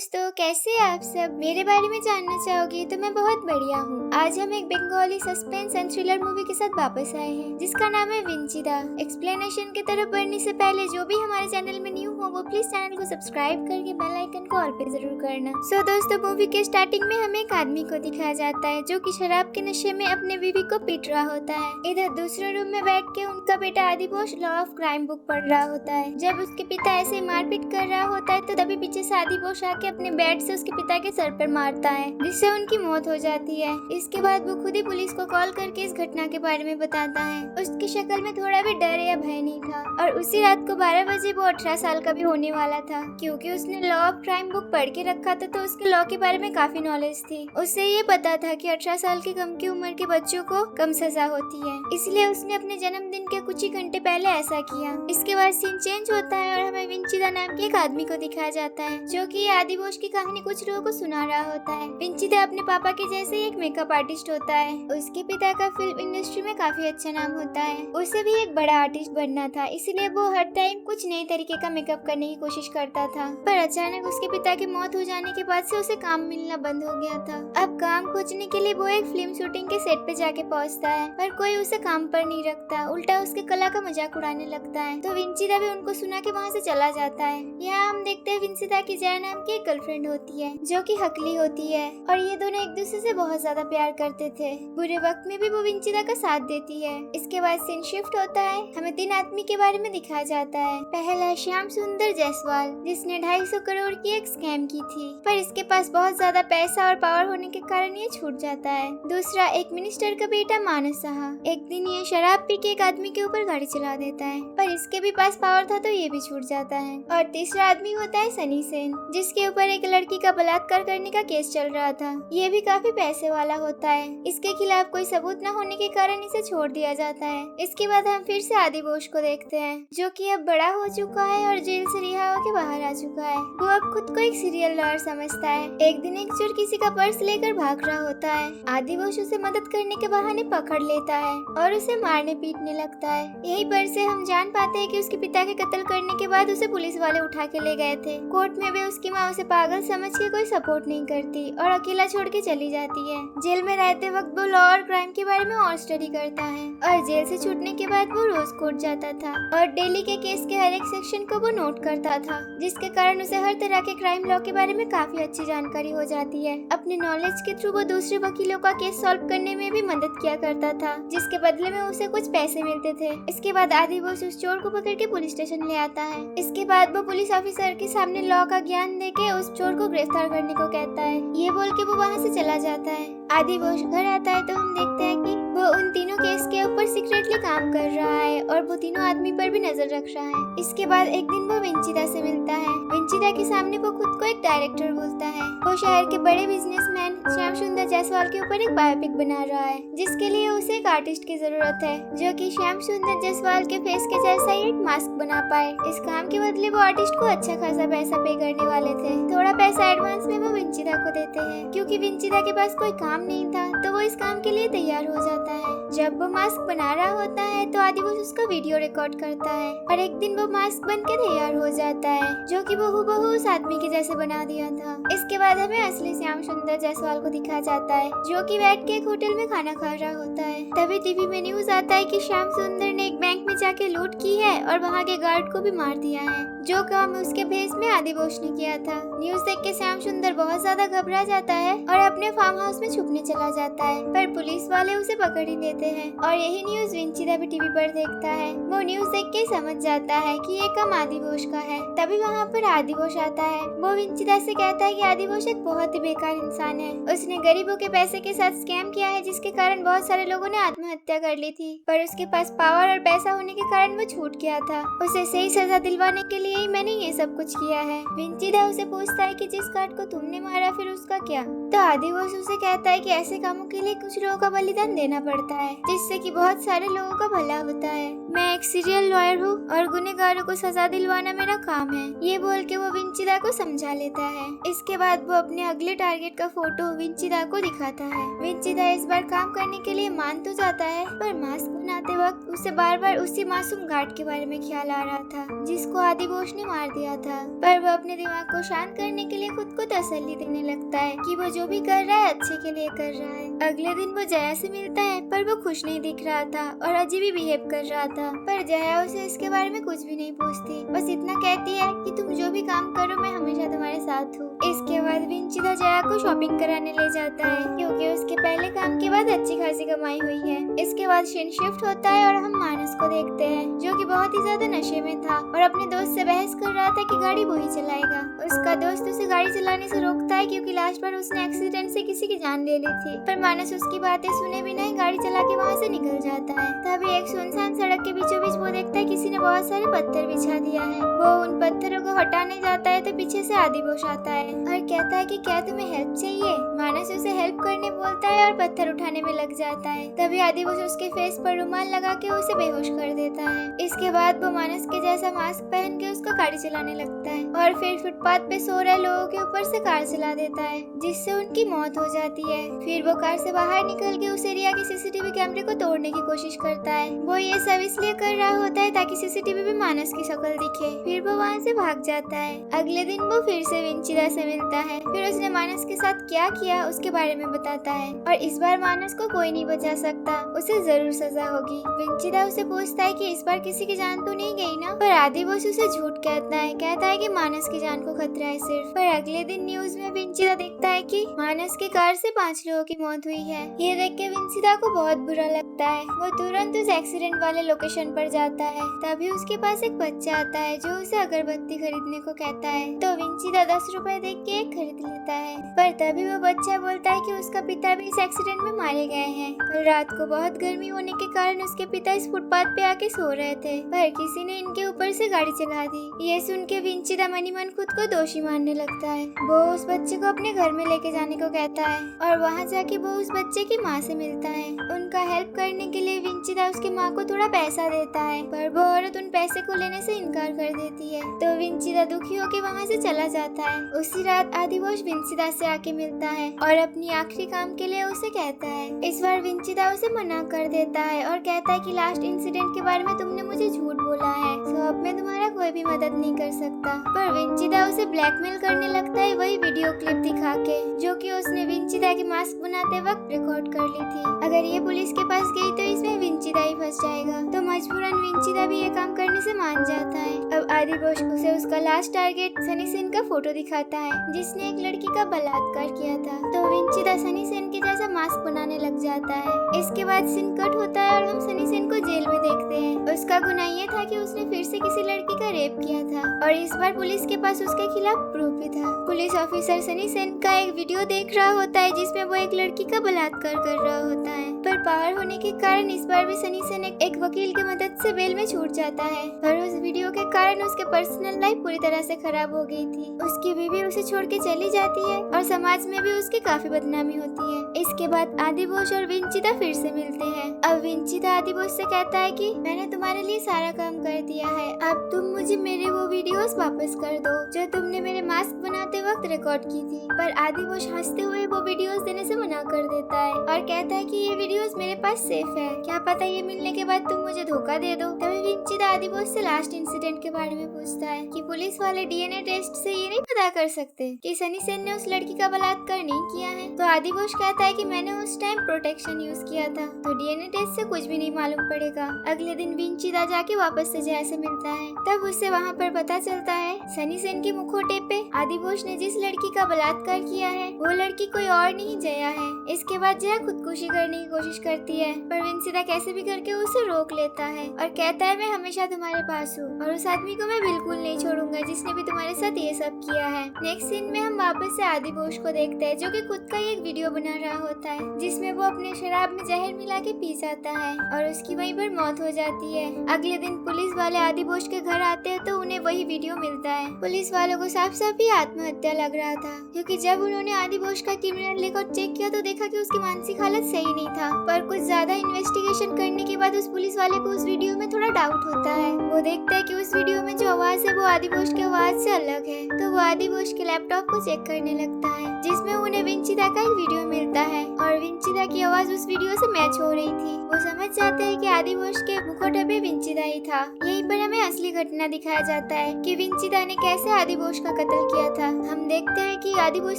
दोस्तों, कैसे हैं आप सब। मेरे बारे में जानना चाहोगे तो मैं बहुत बढ़िया हूँ। आज हम एक Bengali suspense and thriller movie के साथ वापस आए हैं जिसका नाम है विंचिदा। एक्सप्लेनेशन की तरफ बढ़ने से पहले जो भी हमारे चैनल में न्यू हो वो प्लीज चैनल को सब्सक्राइब करके बेल आइकन को ऑल पे जरूर करना। सो दोस्तों, मूवी के स्टार्टिंग में हमें एक आदमी को दिखाया जाता है जो कि शराब के नशे में अपने बीवी को पीट रहा होता है। इधर दूसरे रूम में बैठ के उनका बेटा आदिपोष लॉ ऑफ क्राइम बुक पढ़ रहा होता है। जब उसके पिता ऐसे मारपीट कर रहा होता है तो तभी पीछे से आदिपोष आके अपने बैट से उसके पिता के सर पर मारता है जिससे उनकी मौत हो जाती है। इसके बाद वो खुद ही पुलिस को कॉल करके इस घटना के बारे में बताता है। उसकी शक्ल में थोड़ा भी डर या भय नहीं था और उसी रात को 12 बजे वो 18 साल का भी होने वाला था क्योंकि उसने लॉ ऑफ क्राइम बुक पढ़ के रखा था तो उसके लॉ के बारे में काफी नॉलेज थी। उसे ये पता था कि 18 साल के कम की उम्र के बच्चों को कम सजा होती है, इसलिए उसने अपने जन्मदिन के कुछ ही घंटे पहले ऐसा किया। इसके बाद सीन चेंज होता है और हमें विंचिदा नाम के एक आदमी को दिखाया जाता है जो कि आदिपोष की कहानी कुछ लोगों को सुना रहा होता है। विंचिदा अपने पापा के जैसे ही एक मेकअप आर्टिस्ट होता है। उसके पिता का फिल्म इंडस्ट्री में काफी अच्छा नाम होता है। उसे भी एक बड़ा आर्टिस्ट बनना था, इसलिए वो हर टाइम कुछ नए तरीके का मेकअप करने की कोशिश करता था। पर अचानक उसके पिता की मौत हो जाने के बाद से उसे काम मिलना बंद हो गया था। अब काम खोजने के लिए वो एक फिल्म शूटिंग के सेट पे जाके पहुंचता है पर कोई उसे काम पर नहीं रखता, उल्टा उसके कला का मजाक उड़ाने लगता है। तो विंचिदा भी उनको सुना के वहाँ से चला जाता है। यहाँ हम देखते हैं विंचिदा की जया नाम की एक गर्लफ्रेंड होती है जो कि हकली होती है और ये दोनों एक दूसरे से बहुत ज्यादा प्यार करते थे। बुरे वक्त में भी वो विंचिदा का साथ देती है। इसके बाद सीन शिफ्ट होता है। हमें 3 आदमी के बारे में दिखाया जाता है। पहला श्याम सुंदर जायसवाल जिसने 250 करोड़ की एक स्कैम की थी पर इसके पास बहुत ज्यादा पैसा और पावर होने के कारण ये छूट जाता है। दूसरा एक मिनिस्टर का बेटा मानस साहा। एक दिन ये शराब पी के एक आदमी के ऊपर गाड़ी चला देता है पर इसके भी पास पावर था तो ये भी छूट जाता है। और तीसरा आदमी होता है सनी सेन जिसके ऊपर एक लड़की का बलात्कार करने का केस चल रहा था। ये भी काफी पैसे वाला होता है। इसके खिलाफ कोई सबूत न होने के कारण इसे छोड़ दिया जाता है। इसके बाद हम फिर से आदिपोष को देखते हैं जो कि अब बड़ा हो चुका है और जेल से रिहा होकर बाहर आ चुका है। वो अब खुद को एक सीरियल लॉयर समझता है। एक दिन एक चोर किसी का पर्स लेकर भाग रहा होता है। आदिपोष उसे मदद करने के बहाने पकड़ लेता है और उसे मारने पीटने लगता है। यही पर से हम जान पाते हैं कि उसके पिता के कत्ल करने के बाद उसे पुलिस वाले उठा के ले गए थे। कोर्ट में भी उसकी माँ उसे पागल समझ के कोई सपोर्ट नहीं करती और अकेला छोड़ के चली जाती है। जेल में रहते वक्त वो लॉ और क्राइम के बारे में और स्टडी करता है और जेल से छूटने के बाद वो रोज कोर्ट जाता था और डेली के केस के हर एक सेक्शन को वो नोट करता था जिसके कारण उसे हर तरह के क्राइम लॉ के बारे में काफी अच्छी जानकारी हो जाती है। अपने नॉलेज के थ्रू वो दूसरे वकीलों का केस सॉल्व करने में भी मदद किया करता था जिसके बदले में उसे कुछ पैसे मिलते थे। इसके बाद आदिपोष उस चोर को पकड़ के पुलिस स्टेशन ले आता है। इसके बाद वो पुलिस ऑफिसर के सामने लॉ का ज्ञान देके उस चोर को गिरफ्तार करने को कहता है। ये बोल के वो वहाँ से चला जाता है। आदिपोष घर आता है तो हम देखते हैं कि वो उन तीनों केस के ऊपर सीक्रेटली काम कर रहा है और वो तीनों आदमी पर भी नजर रख रहा है। इसके बाद एक दिन वो विंचिदा से मिलता है। विंचिदा के सामने वो खुद को एक डायरेक्टर बोलता है। वो शहर के बड़े बिजनेसमैन श्याम सुंदर जायसवाल के ऊपर एक बायोपिक बना रहा है जिसके लिए उसे एक आर्टिस्ट की जरूरत है जो कि श्याम सुंदर जायसवाल के फेस के जैसा ही एक मास्क बना पाए। इस काम के बदले वो आर्टिस्ट को अच्छा खासा पैसा पे करने वाले थे। थोड़ा पैसा एडवांस में वो विंचिदा को देते हैं। क्योंकि विंचिदा के पास कोई काम नहीं था तो वो इस काम के लिए तैयार हो जाता है। जब वो मास्क बना रहा होता है तो आदिपोष उसका वीडियो रिकॉर्ड करता है और एक दिन वो मास्क बन के तैयार हो जाता है जो कि वो हूबहू उस आदमी के जैसे बना दिया था। इसके बाद हमें असली श्याम सुंदर जायसवाल को दिखाया जाता है जो कि बैठ के एक होटल में खाना खा रहा होता है। तभी टीवी में न्यूज आता है कि श्याम सुंदर ने एक बैंक में जाके लूट की है और वहाँ के गार्ड को भी मार दिया है जो काम उसके भेस में आदिपोष ने किया था। न्यूज देख के श्याम सुंदर बहुत ज्यादा घबरा जाता है और अपने फार्म हाउस में छुपने चला जाता है पर पुलिस वाले उसे पकड़ ही लेते हैं और यही न्यूज विंचिदा भी टीवी पर देखता है। वो न्यूज देख के समझ जाता है कि ये काम आदिपोष का है। तभी वहाँ पर आदिपोष आता है। वो विंचिदा से कहता है कि आदिपोष एक बहुत ही बेकार इंसान है। उसने गरीबों के पैसे के साथ स्कैम किया है जिसके कारण बहुत सारे लोगों ने आत्महत्या कर ली थी पर उसके पास पावर और पैसा होने के कारण वो छूट गया था। उसे सही सजा दिलवाने के लिए ही मैंने ये सब कुछ किया है। विंचिदा उसे पूछता है कि जिस गार्ड को तुमने मारा फिर उसका क्या। तो आदिपोष उसे कहता है कि ऐसे कामों के लिए कुछ लोगों का बलिदान देना पड़ता है, जिससे कि बहुत सारे लोगों का भला होता है। मैं एक सीरियल लॉयर हूँ और गुनहगारों को सजा दिलवाना मेरा काम है, ये बोल के वो विंचिदा को समझा लेता है। इसके बाद वो अपने अगले टारगेट का फोटो विंचिदा को दिखाता है। विंचिदा इस बार काम करने के लिए मान तो जाता है, पर मास्क बनाते वक्त उसे बार बार उसी मासूम गार्ड के बारे में ख्याल आ रहा था जिसको आदि बोस ने मार दिया था। पर वो अपने दिमाग को शांत करने के लिए खुद को तसल्ली देने लगता है कि वो जो भी कर रहा है अच्छे के लिए कर रहा है। अगले दिन वो जया से मिलता है, पर वो खुश नहीं दिख रहा था और अजीब ही बिहेव कर रहा था। पर जया उसे इसके बारे में कुछ भी नहीं पूछती, बस इतना कहती है कि तुम जो भी काम करो मैं हमेशा तुम्हारे साथ हूँ। इसके बाद विंचिदा जया को शॉपिंग कराने ले जाता है, क्योंकि उसके पहले काम के बाद अच्छी खासी कमाई हुई है। इसके बाद सीन शिफ्ट होता है और हम मानस को देखते हैं, जो कि बहुत ही ज्यादा नशे में था और अपने दोस्त से बहस कर रहा था कि गाड़ी वो ही चलाएगा। उसका दोस्त उसे गाड़ी चलाने से रोकता है, क्योंकि लास्ट बार उसने एक्सीडेंट से किसी की जान ले ली थी। पर मानस उसकी बातें सुने बिना ही गाड़ी चला के वहाँ से निकल जाता है। तभी एक सुनसान सड़क के बीचों बीच वो देखता है किसी ने बहुत सारे पत्थर बिछा दिया है। वो उन पत्थरों को हटाने जाता है तो पीछे से आदि बोस आता है और कहता है कि क्या तुम्हें हेल्प चाहिए। मानस उसे हेल्प करने बोलता है और पत्थर उठाने में लग जाता है। तभी आदि बोस उसके फेस पर रुमाल लगा के उसे बेहोश कर देता है। इसके बाद वो मानस के जैसा मास्क पहन के उसको गाड़ी चलाने लगता है और फिर फुटपाथ पे सो रहे लोगों के ऊपर से कार चला देता है, जिससे उनकी मौत हो जाती है। फिर वो कार से बाहर निकल के उस एरिया के सीसीटीवी कैमरे को तोड़ने की कोशिश करता है। वो ये सब इसलिए कर रहा होता है ताकि सीसीटीवी में मानस की शक्ल दिखे। फिर वो वहाँ से भाग जाता है। अगले दिन वो फिर से विंचिदा से मिलता है, फिर उसने मानस के साथ क्या किया उसके बारे में बताता है और इस बार मानस को कोई नहीं बचा सकता, उसे जरूर सजा होगी। विंचिदा उसे पूछता है कि इस बार किसी की जान तो नहीं गई ना, पर आदि बोस उसे झूठ कहता है कि मानस की जान को खतरा है सिर्फ। पर अगले दिन न्यूज में विंचिदा देखता है कि मानस की कार से 5 लोगों की मौत हुई है। ये देख के विंचिदा को बहुत बुरा लगता है। वो तुरंत उस एक्सीडेंट वाले लोकेशन पर जाता है। तभी उसके पास एक बच्चा आता है जो उसे अगरबत्ती खरीदने को कहता है, तो विंचिदा 10 रुपए देख के एक खरीद लेता है। पर तभी वो बच्चा बोलता है कि उसका पिता भी इस एक्सीडेंट में मारे गए हैं। कल रात को बहुत गर्मी होने के कारण उसके पिता इस फुटपाथ पे आके सो रहे थे, पर किसी ने इनके ऊपर से गाड़ी चला दी। ये सुन के विंचिदा मनी मन खुद को दोषी मानने लगता है। वो उस बच्चे को अपने घर में लेके जाने को कहता है और वहाँ जाके वो उस बच्चे की माँ से मिलता है। उनका हेल्प करने के लिए विंचिदा उसकी माँ को थोड़ा पैसा देता है, पर वो औरत उन पैसे को लेने से इनकार कर देती है। तो विंचिदा दुखी होकर वहाँ से चला जाता है। उसी रात आदि बोस विंचिदा से आके मिलता है और अपनी आखिरी काम के लिए उसे कहता है। इस बार विंचिदा उसे मना कर देता है और कहता है कि लास्ट इंसिडेंट के बारे में तुमने मुझे झूठ बोला है, तो अब मैं तुम्हारा कोई भी मदद नहीं कर सकता। पर विंचिदा उसे ब्लैकमेल करने लगता है वही वीडियो क्लिप दिखा के, जो कि उसने विंचिदा की मास्क बनाते वक्त रिकॉर्ड कर ली थी। अगर ये पुलिस के पास गई तो इसमें विंचिदा ही फंस जाएगा, तो मजबूरन विंचिदा भी ये काम करने से मान जाता है। अब आदि बोस उसे उसका लास्ट टारगेट सनी सेन का फोटो दिखाता है, जिसने एक लड़की का बलात्कार किया था। तो विंचिदा सनी सेन के जैसा मास्क बनाने लग जाता है। इसके बाद सीन कट होता है और हम सनी सेन को जेल में देखते हैं। उसका गुनाह ये था कि उसने फिर से किसी लड़की का रेप किया था और इस बार पुलिस के पास उसके खिलाफ प्रूफ भी था। पुलिस ऑफिसर सनी सेन का एक वीडियो देख रहा होता है जिसमें वो एक लड़की का बलात्कार कर रहा होता है, पर पावर होने के कारण इस बार भी सनी सेन एक वकील की मदद से बेल में छूट जाता है। पर उस वीडियो के कारण उसके पर्सनल लाइफ पूरी तरह से खराब हो गई थी। उसकी बीवी उसे छोड़ के चली जाती है और समाज में भी उसकी काफी बदनामी होती है। इसके बाद आदि बोस और विंचिदा फिर से मिलते हैं। अब विंचिदा आदि बोस से कहता है कि मैंने तुम्हारे लिए सारा काम कर दिया है, अब तुम मुझे मेरे वो वीडियोस वापस कर दो जो तुमने मेरे मास्क बनाते वक्त रिकॉर्ड की थी। पर आदि बोस हंसते हुए वो वीडियोस देने से मना कर देता है और कहता है कि ये वीडियोस मेरे पास सेफ है, क्या पता ये मिलने के बाद तुम मुझे धोखा दे दो। तभी विंचिदा आदि बोस से लास्ट इंसिडेंट के बारे में पूछता है कि पुलिस वाले डीएनए टेस्ट से ये नहीं पता कर सकते कि सनी सेन ने उस लड़की का बलात्कार नहीं किया है। तो आदि बोस कहता है कि मैंने उस टाइम प्रोटेक्शन यूज किया था, तो डीएनए टेस्ट से कुछ भी नहीं मालूम पड़ेगा। अगले दिन विंचिदा जाके वापस से जया से मिलता है। तब उससे वहाँ पर पता चलता है सनी सेन के मुखौटे पे आदि बोस ने जिस लड़की का बलात्कार किया है वो लड़की कोई और नहीं जया है। इसके बाद जया खुदकुशी करने की कोशिश करती है, पर विंचिदा कैसे कैसे भी करके उसे रोक लेता है और कहता है मैं हमेशा तुम्हारे पास हूँ और उस आदमी को मैं बिल्कुल नहीं छोड़ूंगा जिसने भी तुम्हारे साथ ये सब किया है। नेक्स्ट सीन में हम वापस से आदि बोश को देखते हैं जो कि खुद का ही एक वीडियो बना रहा होता है जिसमें वो अपने शराब में जहर मिला के पी जाता है और उसकी वहीं पर मौत हो जाती है। अगले दिन पुलिस वाले आदि बोश के घर आते हैं तो उन्हें वही वीडियो मिलता है। पुलिस वालों को साफ साफ ही आत्महत्या लग रहा था क्योंकि जब उन्होंने आदि बोश का क्रिमिनल रिकॉर्ड चेक किया तो देखा कि उसकी मानसिक हालत सही नहीं था। पर कुछ ज्यादा इन्वेस्टिगेशन करने के बाद उस पुलिस वाले को उस वीडियो में थोड़ा डाउट होता है। वो देखता है कि उस वीडियो में जो आवाज है वो आदि बोश की आवाज से अलग है तो वो आदि बोश के लैपटॉप को चेक करने लगता है जिसमें उन्हें विंचिदा का एक वीडियो मिलता है और विंचिदा की आवाज उस वीडियो से मैच हो रही थी। वो समझ जाते हैं कि आदि बोश के मुखौटे पे विंचिदा ही था। यहीं पर हमें असली घटना दिखाया जाता है कि विंचिदा ने कैसे आदि बोश का कत्ल किया था। हम देखते हैं कि आदि बोश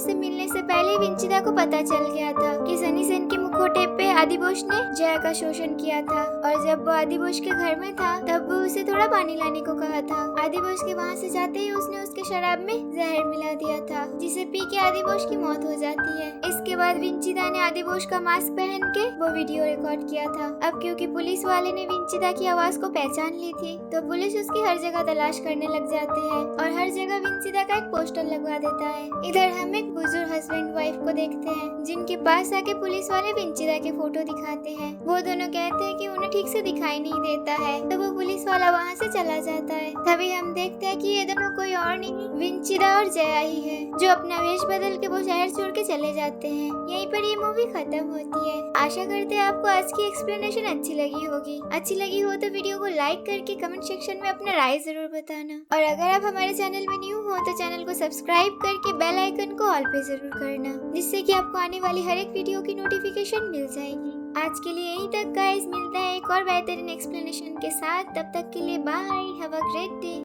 से मिलने से पहले विंचिदा को पता चल गया था कि सनी सेन के मुखौटे पे आदि बोश ने जया का शोषण किया था और जब वो आदि बोश के घर में था तब वो उसे थोड़ा पानी लाने को कहा था। आदि बोश के वहाँ से जाते ही उसने उसके शराब में जहर मिला दिया था जिसे पी के आदि बोश की मौत हो जाती है। इसके बाद विंचिदा ने आदि बोश का मास्क पहन के वो वीडियो रिकॉर्ड किया था। अब क्योंकि पुलिस वाले ने विंचिदा की आवाज को पहचान ली थी तो पुलिस उसकी हर जगह तलाश करने लग जाते हैं और हर जगह विंचिदा का एक पोस्टर लगवा देता है। इधर हम एक बुजुर्ग हस्बैंड वाइफ को देखते हैं जिनके पास आके पुलिस वाले विंचिदा के फोटो दिखाते हैं। वो दोनों कहते हैं कि उन्हें ठीक से दिखाई नहीं देता है तो वो पुलिस वाला वहाँ से चला जाता है। तभी हम देखते हैं कि ये दोनों कोई और नहीं विंचिदा और जया ही है जो अपना वेश बदल के वो शहर छोड़ के चले जाते हैं। यहीं पर ये मूवी खत्म होती है। आशा करते हैं आपको आज की एक्सप्लेनेशन अच्छी लगी होगी। अच्छी लगी हो तो वीडियो को लाइक करके कमेंट सेक्शन में अपना राय जरूर बताना और अगर आप हमारे चैनल में न्यू हो तो चैनल को सब्सक्राइब करके बेल आइकन को ऑल पे जरूर करना जिससे कि आपको आने वाली हर एक वीडियो की नोटिफिकेशन मिल जाएगी। आज के लिए यहीं तक गाइस, मिलता है एक और बेहतरीन एक्सप्लेनेशन के साथ। तब तक के लिए bye, have a great day.